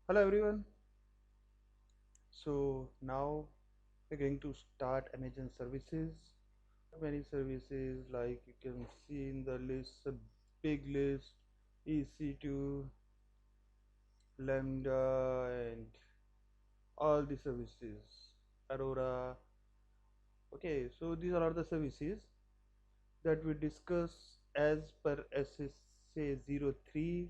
Hello everyone. So now we're going to start Amazon services. Many services like you can see in the list, a big list, EC2, Lambda, and all the services, Aurora. Okay, so these are all the services that we discuss as per SAA-03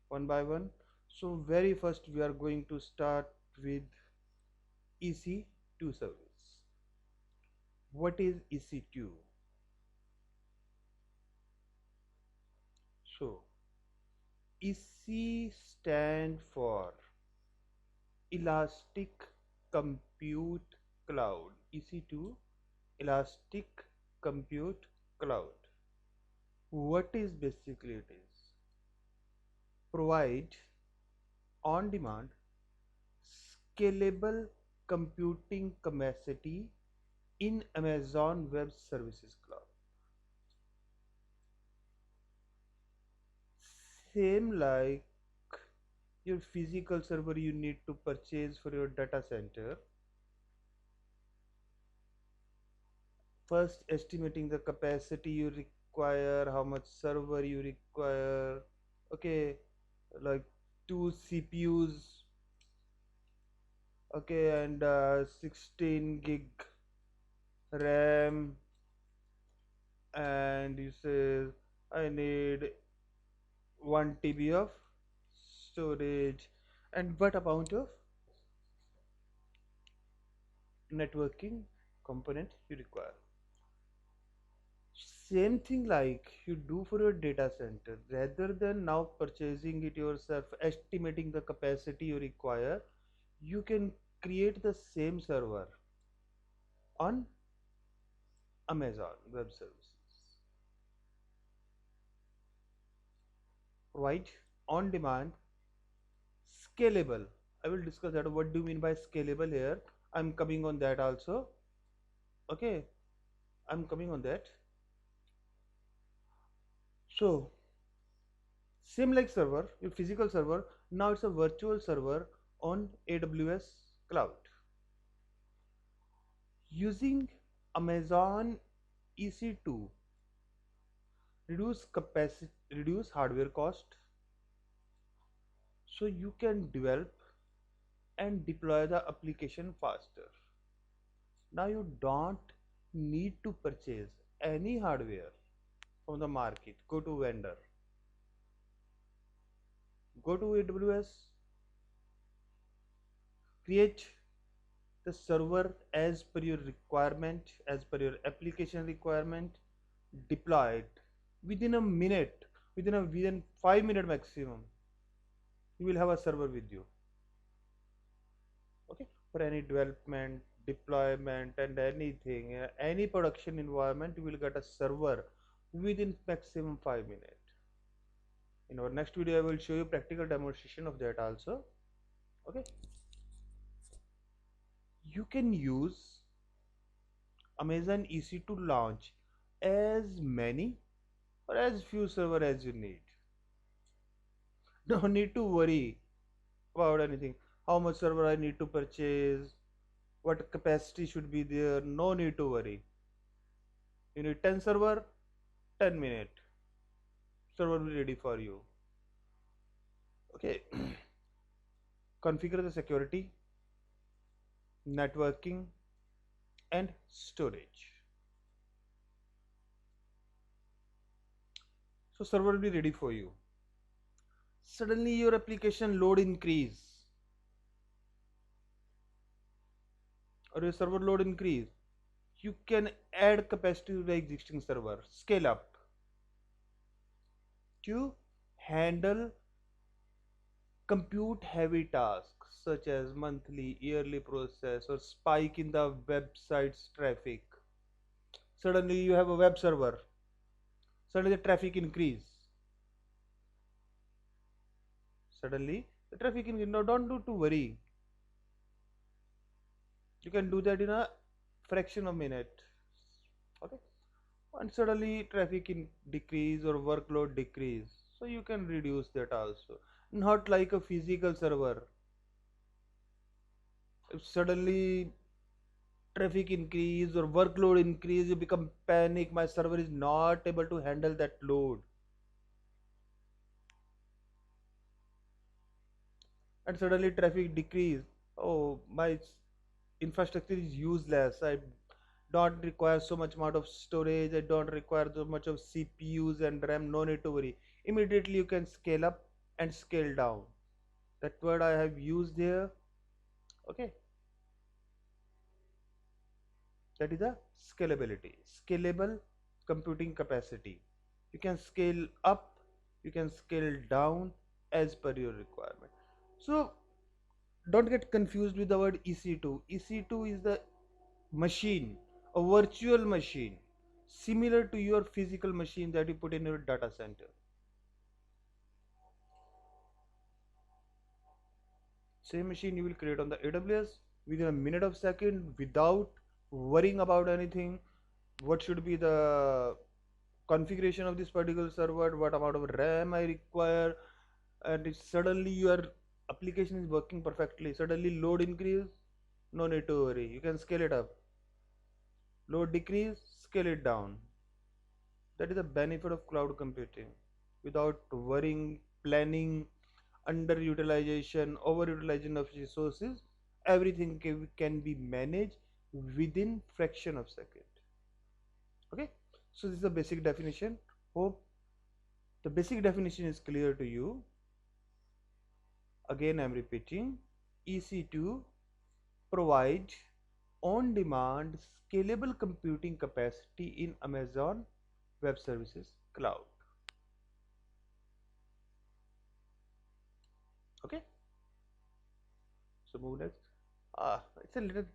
one by one. So very first we are going to start with EC2 service. What is EC2? So EC stand for Elastic Compute Cloud. EC2 Elastic Compute Cloud. What is basically it is? Provide on demand scalable computing capacity in Amazon Web Services Cloud. Same like your physical server you need to purchase for your data center. First estimating the capacity you require, how much server you require, okay, like 2 CPUs, okay, and 16 gig RAM, and you say I need 1 TB of storage, and what amount of networking component you require. Same thing like you do for your data center, rather than now purchasing it yourself, estimating the capacity you require, you can create the same server on Amazon Web Services. Right? On demand, scalable. I will discuss that. What do you mean by scalable here? I'm coming on that also. Okay, I'm coming on that. So, same like server, your physical server, now it's a virtual server on AWS cloud. Using Amazon EC2, reduce capacity, reduce hardware cost, so you can develop and deploy the application faster. Now you don't need to purchase any hardware from the market. Go to vendor, go to AWS, create the server as per your requirement, as per your application requirement, deploy it within a minute, within 5 minutes maximum. You will have a server with you. Okay, for any development, deployment, and anything, any production environment, you will get a server within maximum 5 minutes. In our next video, I will show you practical demonstration of that also. Okay, you can use Amazon EC to launch as many or as few server as you need. No need to worry about anything. How much server I need to purchase, what capacity should be there. No need to worry. You need 10 server, 10 minutes. Server will be ready for you. Okay. Configure the security, networking, and storage. So server will be ready for you. Suddenly your application load increase or your server load increase. You can add capacity to the existing server, scale up to handle compute heavy tasks such as monthly, yearly process or spike in the website's traffic. Suddenly you have a web server, suddenly the traffic increase. Suddenly the traffic increase. Now don't do to worry. You can do that in a fraction of a minute. Okay, and suddenly traffic in decrease or workload decrease. So you can reduce that also. Not like a physical server. If suddenly traffic increase or workload increase, you become panic. My server is not able to handle that load, and suddenly traffic decrease. Oh, my infrastructure is useless. I don't require so much amount of storage. I don't require so much of CPUs and RAM. No need to worry. Immediately you can scale up and scale down. That word I have used here. Okay, that is a scalability. Scalable computing capacity. You can scale up, you can scale down as per your requirement. So don't get confused with the word EC2. EC2 is the machine, a virtual machine, similar to your physical machine that you put in your data center. Same machine you will create on the AWS within a minute of second without worrying about anything. What should be the configuration of this particular server, what amount of RAM I require, and if suddenly your application is working perfectly, suddenly load increase, no need to worry. You can scale it up. Load decrease, scale it down. That is the benefit of cloud computing. Without worrying, planning, underutilization, overutilization of resources, everything can be managed within fraction of second. Okay, so this is the basic definition. Hope the basic definition is clear to you. Again, I'm repeating. EC2 provide on-demand scalable computing capacity in Amazon Web Services cloud. Okay, so move next. It's a little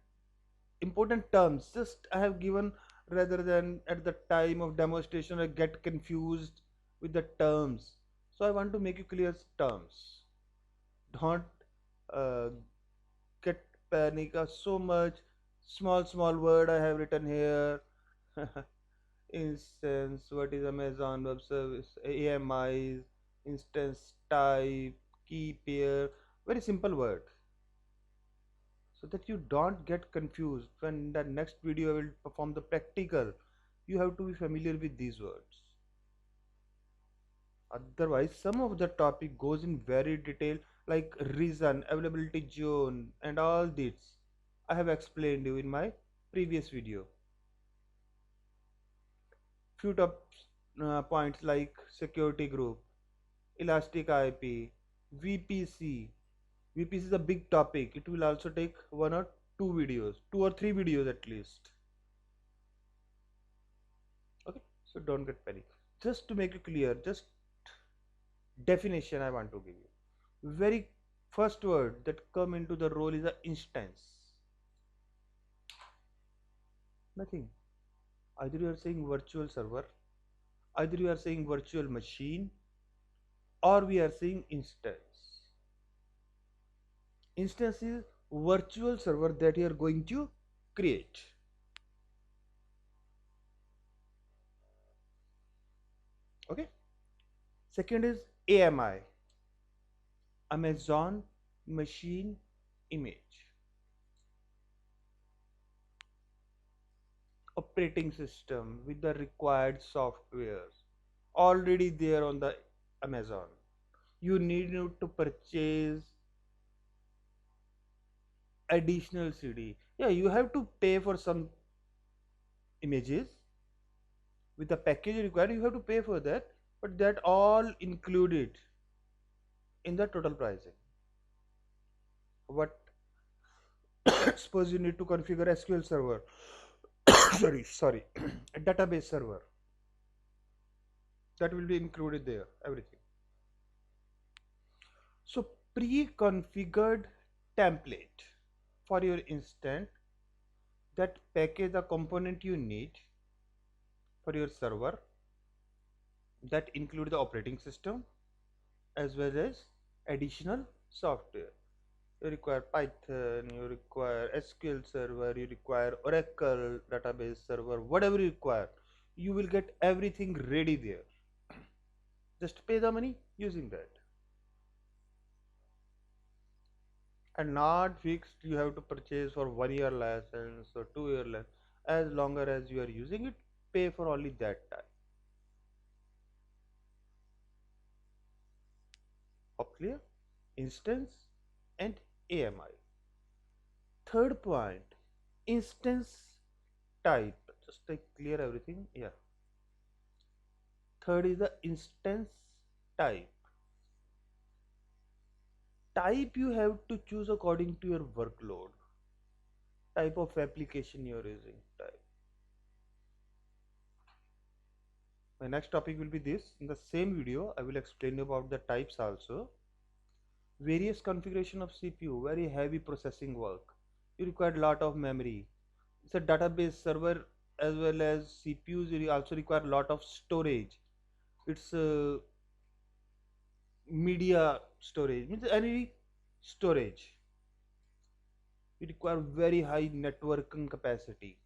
important terms. Just I have given rather than at the time of demonstration I get confused with the terms. So I want to make you clear terms. Don't uh, get panic so much. Small word I have written here. Instance, what is Amazon Web Service, AMIs, instance type, key pair, very simple word, so that you don't get confused when in the next video I will perform the practical. You have to be familiar with these words. Otherwise, some of the topic goes in very detail, like reason, availability zone, and all this. I have explained you in my previous video. Few top points like security group, elastic IP, VPC. VPC is a big topic. It will also take one or two videos, two or three videos at least. Okay, so don't get panic. Just to make it clear, just definition I want to give you. Very first word that come into the role is a instance. Nothing. Either you are saying virtual server, either you are saying virtual machine, or we are saying instance. Instance is virtual server that you are going to create. Okay. Second is AMI, Amazon Machine Image. Operating system with the required softwares already there on the Amazon. You need to purchase additional CD. Yeah, you have to pay for some images with the package required. You have to pay for that, but that all included in the total pricing. What suppose you need to configure SQL server, sorry, a database server, that will be included there, everything. So pre-configured template for your instance that package the component you need for your server, that include the operating system as well as additional software. You require Python, you require SQL server, you require Oracle database server, whatever you require, you will get everything ready there. Just pay the money using that. And not fixed you have to purchase for 1 year license or 2 year license. As longer as you are using it, pay for only that time. Up clear? Instance and AMI. Third point, instance type. Just like clear everything. Yeah. Third is the instance type. Type you have to choose according to your workload. Type of application you are using. Type. My next topic will be this. In the same video, I will explain you about the types also. Various configuration of CPU, very heavy processing work. You require lot of memory. It's a database server as well as CPUs. You also require lot of storage. It's media storage, means any storage. You require very high networking capacity.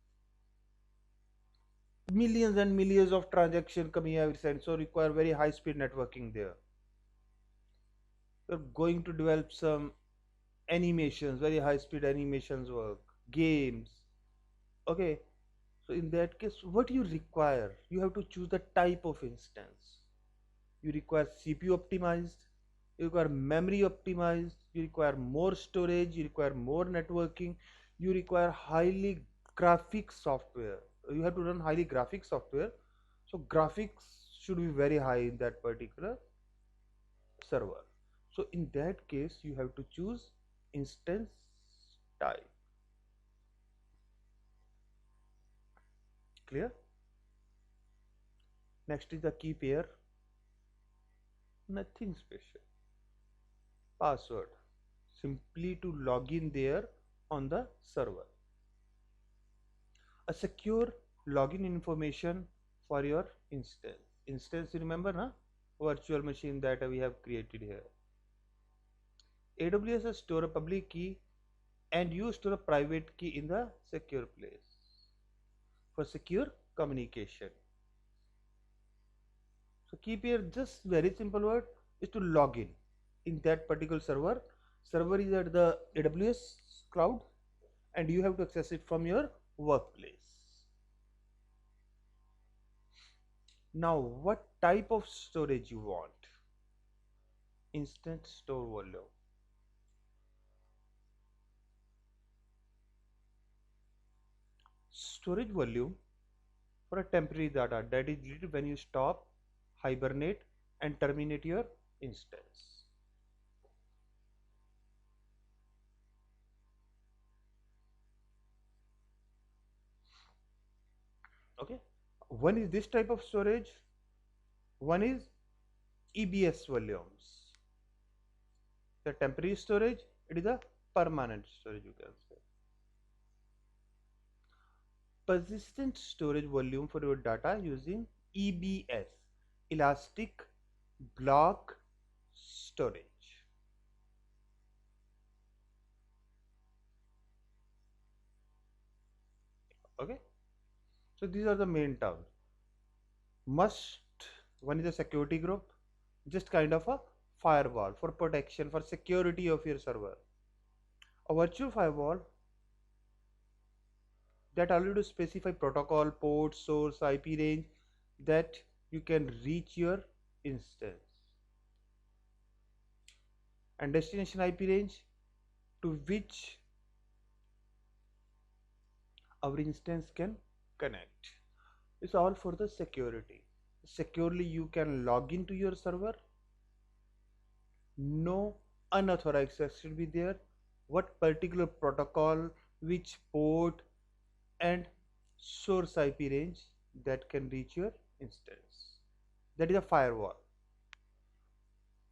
Millions and millions of transactions coming every second, so require very high speed networking there. You're going to develop some animations, very high speed animations work, games. Okay, so in that case, what you require, you have to choose the type of instance. You require CPU optimized, you require memory optimized, you require more storage, you require more networking, you require highly graphic software. You have to run highly graphic software, so graphics should be very high in that particular server. So in that case you have to choose instance type. Clear? Next is the key pair. Nothing special. Password, simply to log in there on the server. A secure login information for your instance, you remember na, virtual machine that we have created here. AWS store a public key and you store a private key in the secure place for secure communication. So key pair, just very simple word, is to log in that particular server. Server is at the AWS cloud and you have to access it from your workplace. Now what type of storage you want? Instant store volume. Storage volume for a temporary data that is deleted when you stop, hibernate and terminate your instance. Okay, one is this type of storage, one is EBS volumes. The temporary storage, it is a permanent storage, you can say. Persistent storage volume for your data using EBS, elastic block storage. Okay, so these are the main terms. Must, one is a security group, just kind of a firewall for protection, for security of your server. A virtual firewall that allow you to specify protocol, port, source, IP range that you can reach your instance, and destination IP range to which our instance can connect. It's all for the security. Securely you can log into your server. No unauthorized access should be there. What particular protocol, which port and source IP range that can reach your instance. That is a firewall.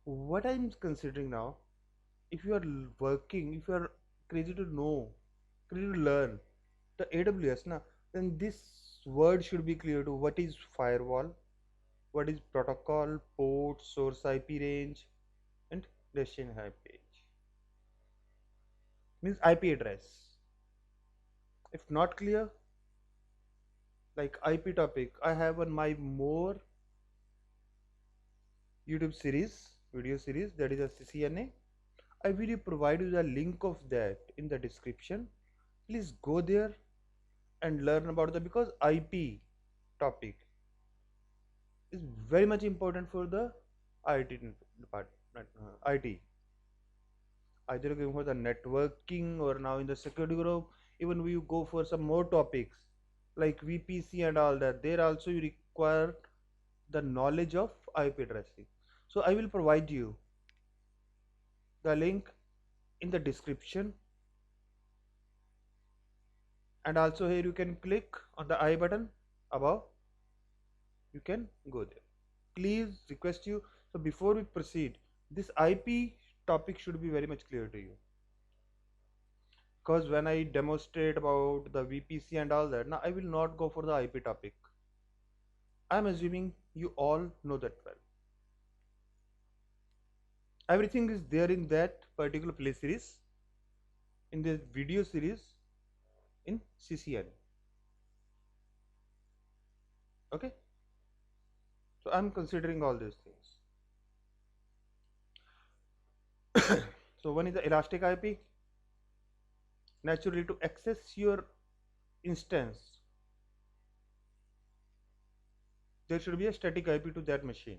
What I'm considering now, if you are working, if you are crazy to know, crazy to learn the AWS na, then this word should be clear to what is firewall, what is protocol, port, source IP range and destination IP range. Means IP address. If not clear, like IP topic, I have on my more YouTube series, video series, that is a CCNA. I will provide you the link of that in the description. Please go there and learn about that, because IP topic is very much important for the IT department. IT, either you're going for the networking or now in the security group, even we go for some more topics like VPC and all that, there also you require the knowledge of IP addressing. So I will provide you the link in the description, and also here you can click on the I button above, you can go there. Please request you, so before we proceed, this IP topic should be very much clear to you, because when I demonstrate about the VPC and all that, now I will not go for the IP topic. I'm assuming you all know that well. Everything is there in that particular play series, in the video series in CCN. Okay, so I'm considering all these things. So one is the elastic IP. Naturally, to access your instance, there should be a static IP to that machine.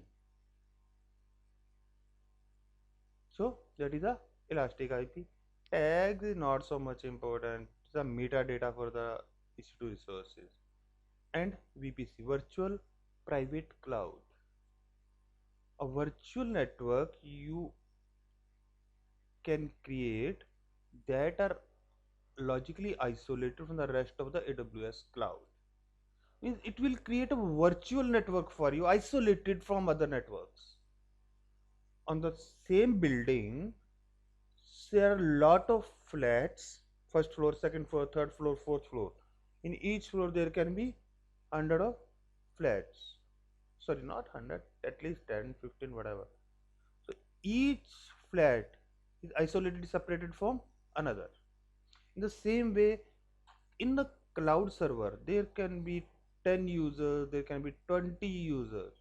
So that is a elastic IP. Tags is not so much important. It's a metadata for the EC2 resources. And VPC, virtual private cloud. A virtual network you can create that are logically isolated from the rest of the AWS cloud. Means it will create a virtual network for you, isolated from other networks. On the same building, there are a lot of flats, first floor, second floor, third floor, fourth floor. In each floor there can be 100 of flats. Sorry, not 100, at least 10, 15, whatever. So each flat is isolated, separated from another. In the same way, in the cloud server, there can be 10 users, there can be 20 users.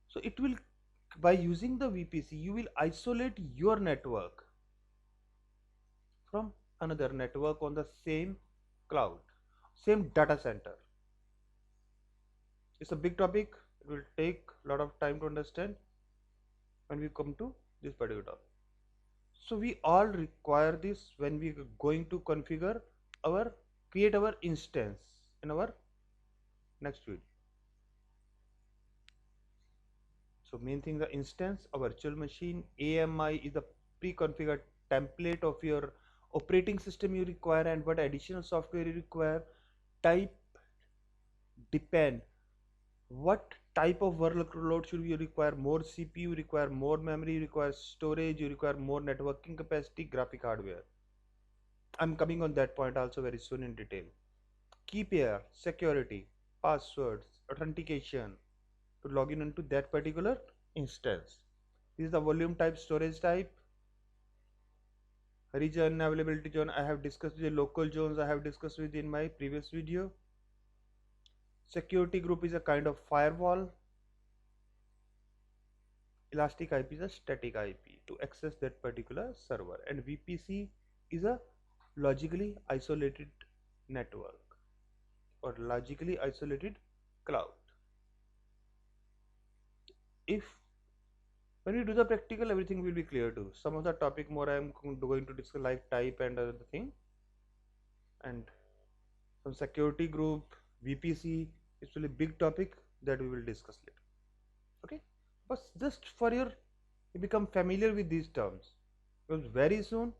So it will, by using the VPC, you will isolate your network from another network on the same cloud, same data center. It's a big topic. It will take a lot of time to understand when we come to this particular topic. So we all require this when we are going to configure our, create our instance in our next video. So main thing, the instance, a virtual machine. AMI is the pre-configured template of your operating system you require and what additional software you require. Type depend, what type of workload should you require, more CPU, require more memory, you require storage, you require more networking capacity, graphic hardware. I'm coming on that point also very soon in detail. Key pair, security, passwords, authentication to log in into that particular instance. This is the volume type, storage type, region, availability zone. I have discussed the local zones, I have discussed with in my previous video. Security group is a kind of firewall. Elastic IP is a static IP to access that particular server, and VPC is a logically isolated network or logically isolated cloud. If when we do the practical, everything will be clear too. Some of the topic more I am going to discuss like type and other thing, and some security group, VPC is really big topic that we will discuss later. Okay, but just for your, you become familiar with these terms, because very soon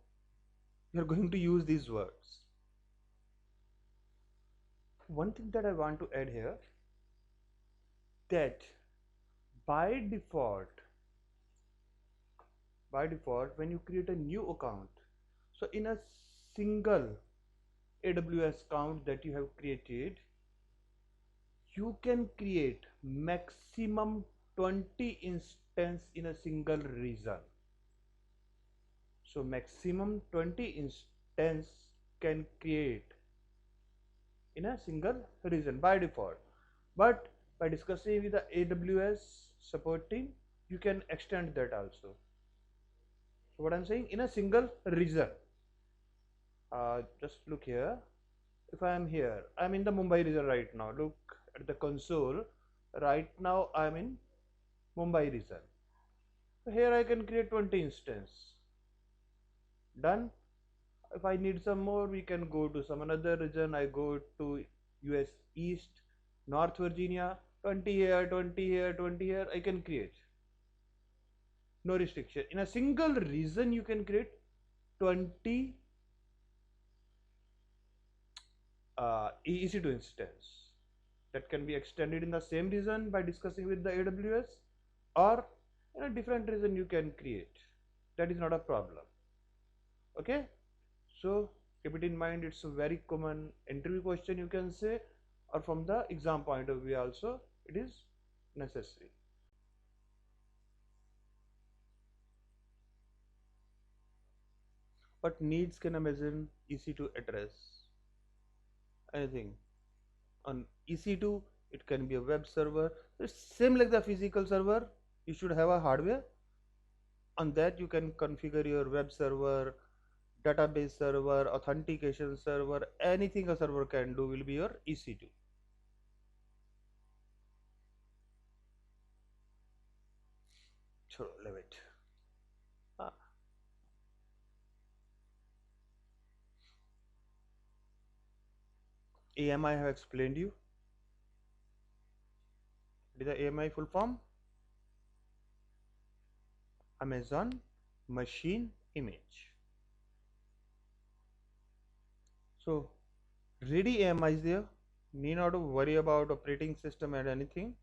you are going to use these words. One thing that I want to add here, that by default when you create a new account, so in a single AWS account that you have created, you can create maximum 20 instance in a single region. So maximum 20 instance can create in a single region by default, but by discussing with the AWS support team, you can extend that also. So what I'm saying, in a single region, just look here. If I am here, I'm in the Mumbai region right now. Look at the console. Right now I'm in Mumbai region. So here I can create 20 instance. Done. If I need some more, we can go to some another region. I go to US East, North Virginia, 20 here, 20 here, 20 here. I can create. No restriction. In a single region, you can create 20 EC2 instance that can be extended in the same region by discussing with the AWS, or in a different region you can create. That is not a problem. Okay, so keep it in mind, it's a very common interview question, you can say, or from the exam point of view also it is necessary. What needs can Amazon EC2 address? Anything on EC2, it can be a web server. It's same like the physical server. You should have a hardware. On that you can configure your web server, database server, authentication server. Anything a server can do will be your EC2. Sure, leave it. AMI I have explained you. What is the AMI full form? Amazon Machine Image. So ready AMI is there. Need not to worry about operating system and anything.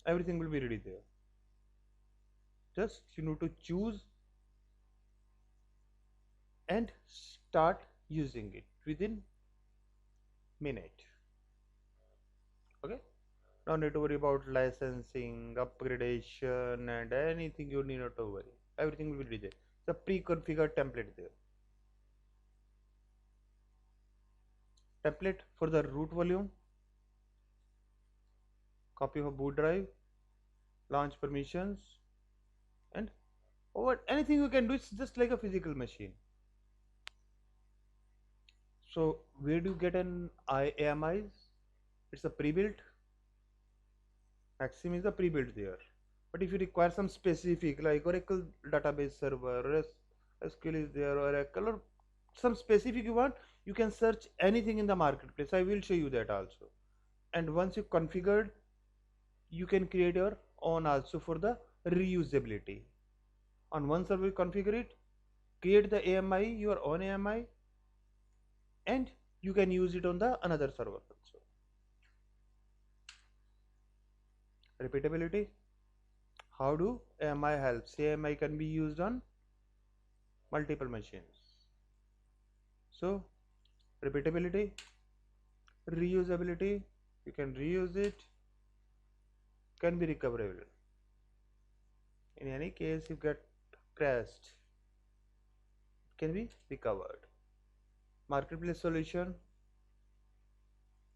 Everything will be ready there. Just you need to choose and start using it within minute. Okay, now need to worry about licensing, upgradation and anything. You need not to worry, everything will be there. The pre-configured template there. Template for the root volume, copy of boot drive, launch permissions, and what anything you can do. It's just like a physical machine. So where do you get an AMIs? It's a pre-built. Maxim is a pre-built there. But if you require some specific like Oracle database server, or SQL is there, or Oracle, or some specific you want, you can search anything in the marketplace. I will show you that also. And once you configured, you can create your own also for the reusability. On one server you configure it, create the AMI, your own AMI, and you can use it on the another server also. Repeatability. How do AMI helps? AMI can be used on multiple machines. So repeatability, reusability, you can reuse it, can be recoverable. In any case you get crashed, it can be recovered. Marketplace solution,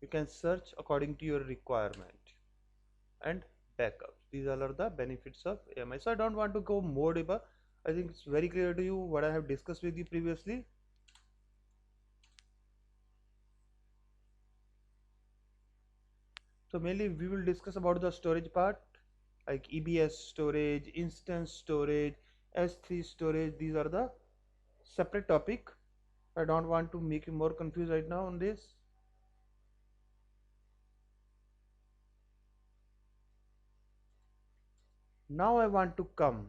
you can search according to your requirement, and backups. These all are the benefits of AMI. So I don't want to go more deeper. I think it's very clear to you what I have discussed with you previously. So mainly we will discuss about the storage part, like EBS storage, instance storage, S3 storage. These are the separate topic. I don't want to make you more confused right now on this. Now I want to come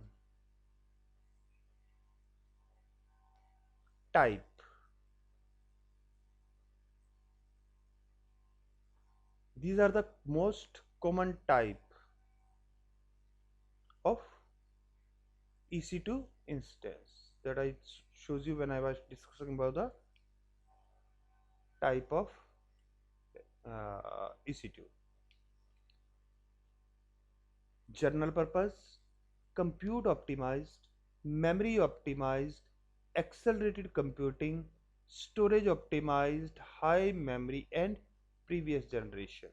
type. These are the most common type of EC2 instance that I shows you when I was discussing about the type of EC2. General purpose, compute optimized, memory optimized, accelerated computing, storage optimized, high memory, and previous generation.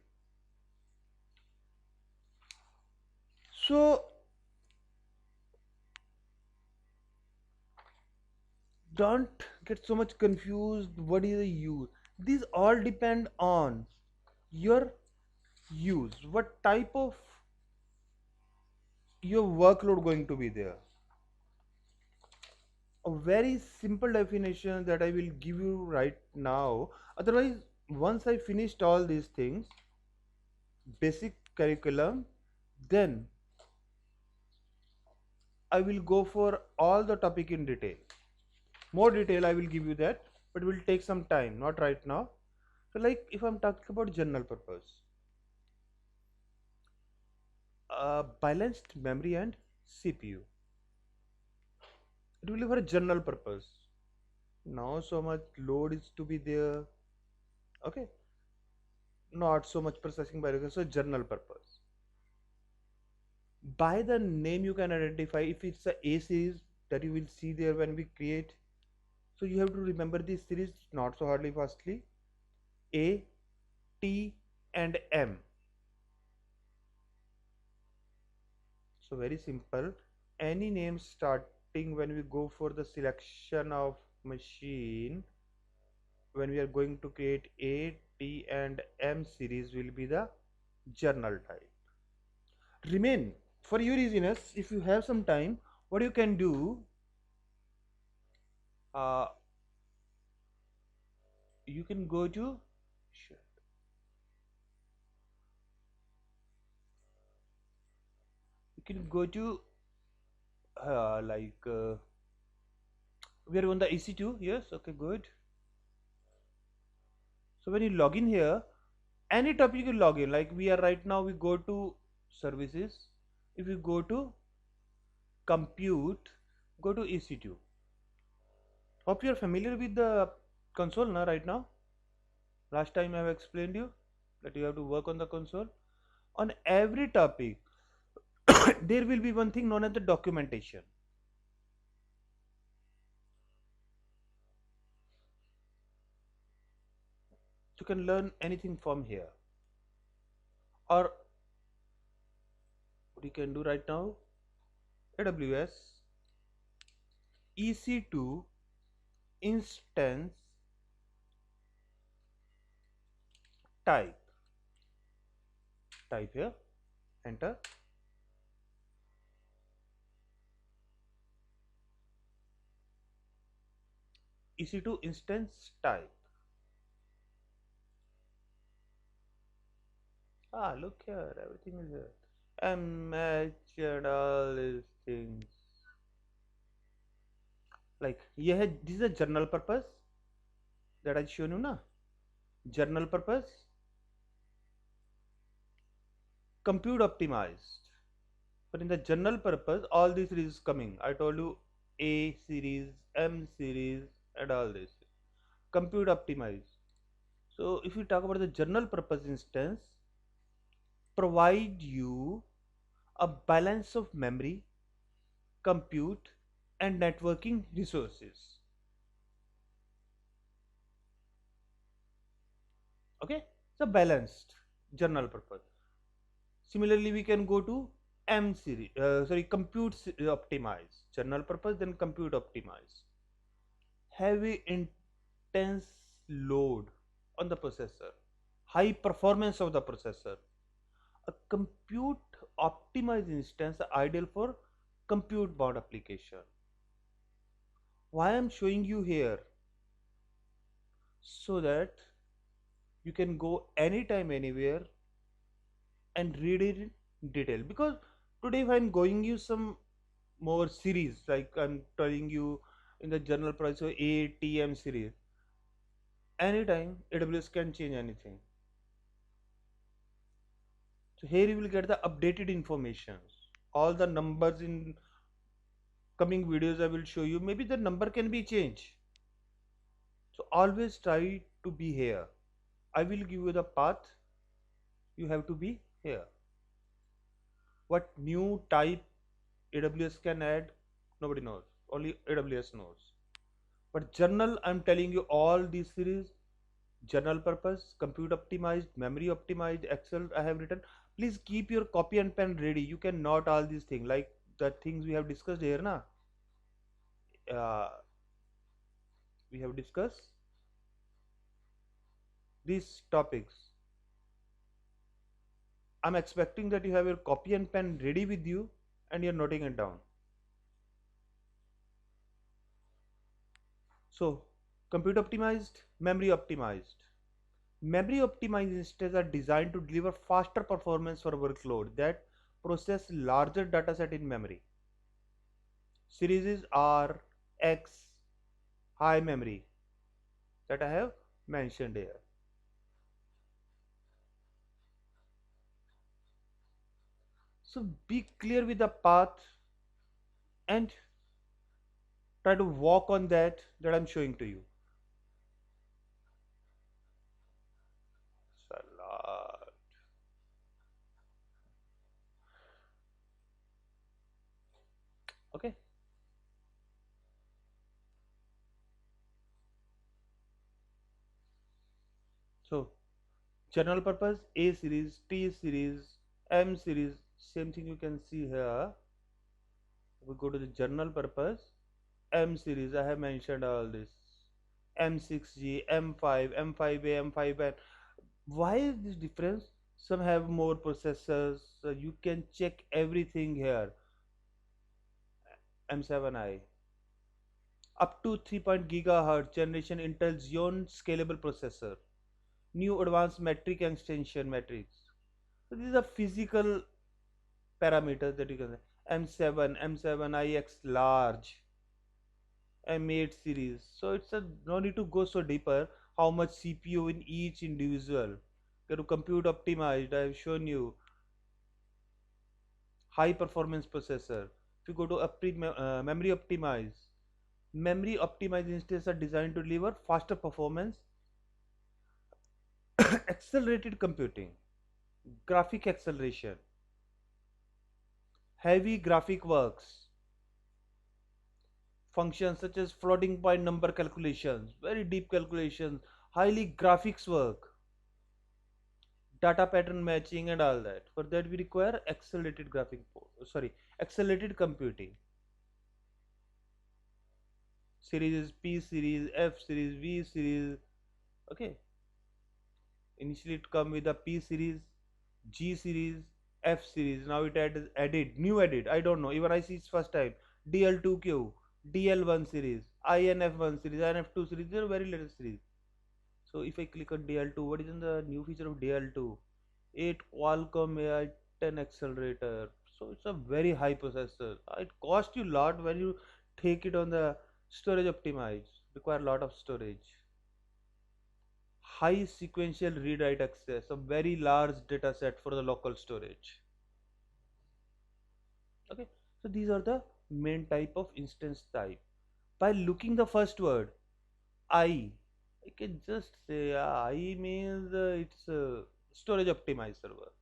So Don't get so much confused. What is the use? These all depend on your use. What type of your workload going to be there? A very simple definition that I will give you right now. Otherwise, once I finished all these things, basic curriculum, then I will go for all the topic in detail. More detail I will give you that, but it will take some time, not right now. So like if I'm talking about general purpose, balanced memory and CPU, it will be for a general purpose. Now so much load is to be there. Okay, not so much processing by so general purpose. By the name you can identify if it's a series that you will see there when we create. So you have to remember this series not so hardly fastly. A, T and M. So very simple. Any name starting when we go for the selection of machine, when we are going to create A, T and M series will be the journal type. Remain for your easiness, if you have some time, what you can do, uh, you can go to you can go to we are on the EC2. Yes, okay, good. So when you log in here, any topic you log in, like we are right now, we go to services. If you go to compute, go to EC2. Hope you are familiar with the console now right now. Last time I have explained you that you have to work on the console. On every topic, there will be one thing known as the documentation. You can learn anything from here. Or what you can do right now, AWS EC2 instance type. Type here, enter. EC2 instance type. Ah, look here, everything is here. MH and all these things. Like, this is a general purpose that I shown you na. General purpose, compute optimized. But in the general purpose, all these series coming. I told you A series, M series, and all this. Compute optimized. So if you talk about the general purpose instance, provide you a balance of memory, compute, and networking resources. Okay, so balanced general purpose. Similarly, we can go to M series, compute optimize, general purpose, then compute optimize. Heavy intense load on the processor, high performance of the processor. A compute optimized instance ideal for compute bound application. Why I'm showing you here? So that you can go anytime, anywhere and read it in detail. Because today if I'm going you some more series, like I'm telling you in the general price of ATM series, anytime AWS can change anything. So here you will get the updated information. All the numbers in coming videos I will show you. Maybe the number can be changed. So always try to be here. I will give you the path. You have to be here. What new type AWS can add, nobody knows. Only AWS knows. But journal, I'm telling you all these series, general purpose, compute optimized, memory optimized, Excel I have written. Please keep your copy and pen ready. You can note all these things like the things we have discussed here, na. Uh, we have discussed these topics. I'm expecting that you have your copy and pen ready with you and you're noting it down. So, compute optimized, memory optimized. Memory optimized instances are designed to deliver faster performance for workload that process larger dataset in memory. Series are X high memory that I have mentioned here. So be clear with the path and try to walk on that I'm showing to you. Salat. Okay. So general purpose A series, T series, M series, same thing you can see here. We go to the general purpose M series. I have mentioned all this. M6G, M5, M5A, M5N. Why is this difference? Some have more processors. So you can check everything here. M7i up to 3 gigahertz generation Intel Xeon scalable processor. New advanced metric extension matrix. So these are physical parameters that you can say. M7, M7iX large, M8 series. So it's a no need to go so deeper. How much CPU in each individual? Go to compute optimized. I have shown you high performance processor. If you go to memory optimized, memory optimized instances are designed to deliver faster performance, accelerated computing, graphic acceleration, heavy graphic works, functions such as floating point number calculations, very deep calculations, highly graphics work, data pattern matching and all that. For that we require accelerated computing. Series is P series, F series, V series. Okay. Initially it come with a P series, G series, F series. Now it added new added. I don't know. Even I see it's first time. DL2Q, DL1 series, INF1 series, INF2 series. They are very latest series. So if I click on DL2, what is in the new feature of DL2? 8 Qualcomm AI 10 accelerator. So it's a very high processor. It costs you a lot when you take it on the storage optimized. Require a lot of storage. High sequential read-write access, a very large data set for the local storage. Okay, so these are the main type of instance type. By looking the first word, I can just say I means it's a storage optimized server.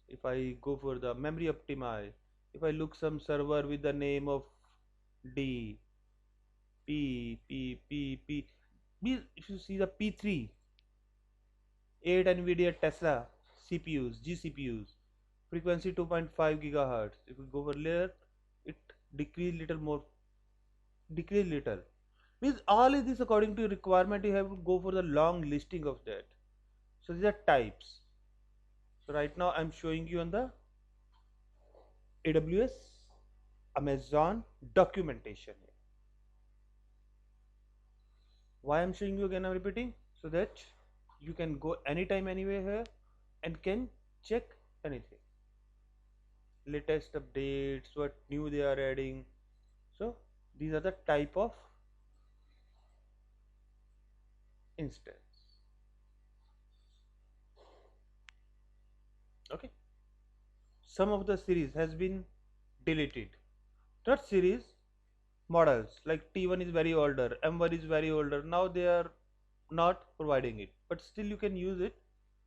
If I go for the memory optimized, if I look some server with the name of D, if you see the P3, 8 NVIDIA Tesla CPUs, GCPUs, frequency 2.5 gigahertz. If you go for layer, it decrease little. Means all is this according to requirement. You have to go for the long listing of that. So these are types. So right now I'm showing you on the AWS Amazon documentation. Why I'm showing you again? I'm repeating so that you can go anytime, anywhere here, and can check anything. Latest updates, what new they are adding. So these are the type of instance. Okay. Some of the series has been deleted. Not series, models like T1 is very older, M1 is very older. Now they are not providing it, but still you can use it.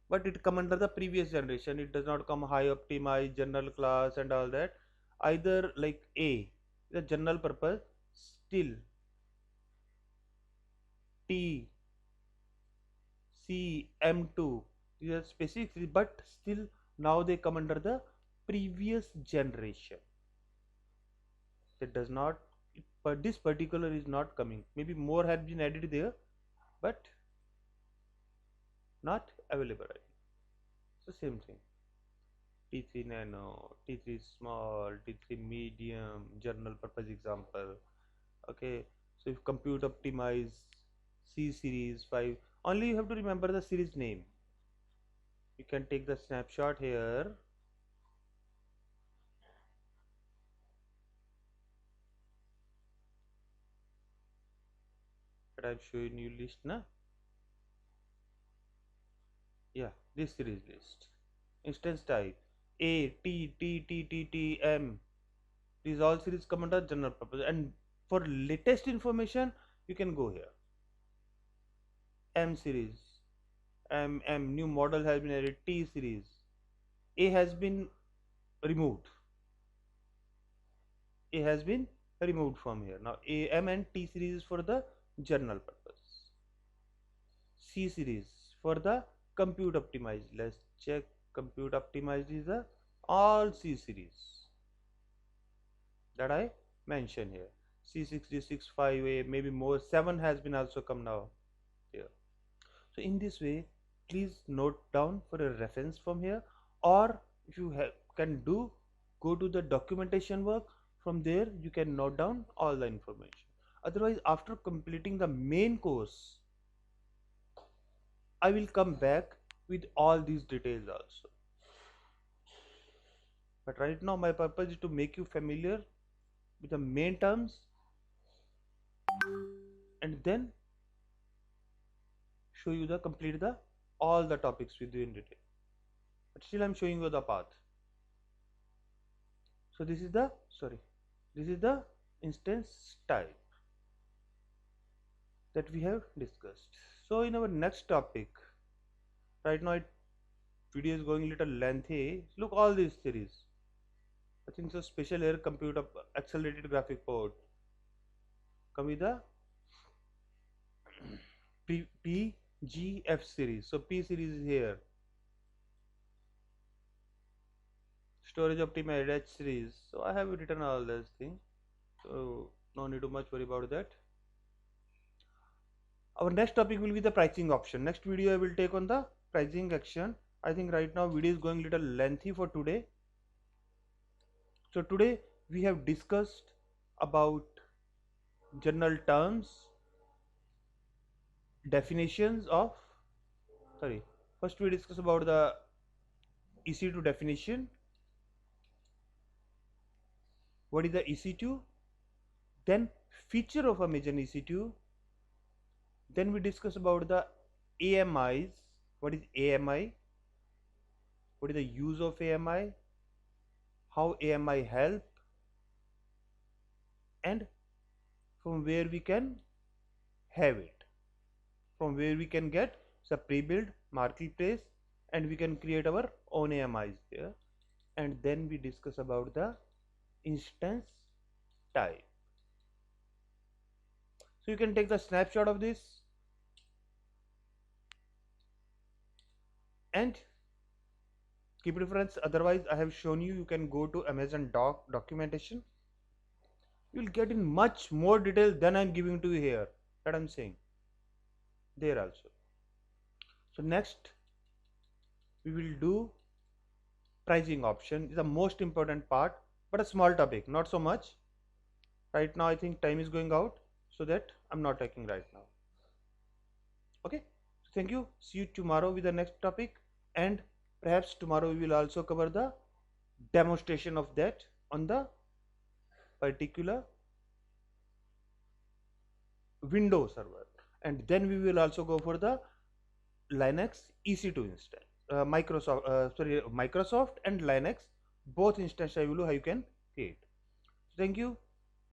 But it come under the previous generation. It does not come high optimized, general class, and all that. Either like A, the general purpose, still T, C, M2. These are specific, but still now they come under the previous generation. It does not but this particular is not coming. Maybe more has been added there, but not available right now. It's the same thing. T3 nano, T3 small, T3 medium, general purpose example. Okay, so if compute optimize C series 5, only you have to remember the series name. You can take the snapshot here. That I'm showing you list, na? Yeah, this series list. Instance type A, T, T, T, T, T, M. These all series come under general purpose. And for latest information, you can go here. M series, new model has been added. T series, A has been removed. A has been removed from here. Now A, M and T series is for the general purpose. C series for the compute optimized. Let's check. Compute optimized is the all C series that I mentioned here. C6065A, maybe more. 7 has been also come now here. So in this way, please note down for a reference from here, or if you can do, go to the documentation work. From there you can note down all the information. Otherwise, after completing the main course, I will come back with all these details also. But right now my purpose is to make you familiar with the main terms and then show you the complete the all the topics with you in detail. But still I'm showing you the path. So this is the instance type that we have discussed. So in our next topic, right now video is going a little lengthy. Look all these series. I think so special here compute of accelerated graphic port. Come with the PGF series. So P series is here. Storage optimized H series. So I have written all those things. So no need to much worry about that. Our next topic will be the pricing option. Next video I will take on the pricing action. I think right now video is going a little lengthy for today. So today we have discussed about general terms, definitions of, first we discuss about the EC2 definition. What is the EC2? Then feature of a major EC2. Then we discuss about the AMIs. What is AMI? What is the use of AMI? How AMI help? And from where we can have it. From where we can get the pre-built marketplace and we can create our own AMIs there. And then we discuss about the instance type. So you can take the snapshot of this and keep reference. Otherwise I have shown you, you can go to Amazon documentation. You will get in much more detail than I'm giving to you here, that I'm saying there also. So next we will do pricing option. Is the most important part, but a small topic, not so much. Right now I think time is going out, so that I'm not taking right now. Okay, so thank you. See you tomorrow with the next topic, and perhaps tomorrow we will also cover the demonstration of that on the particular Windows server, and then we will also go for the Linux EC2 instance. Microsoft and Linux both instances I will how you can create. Thank you.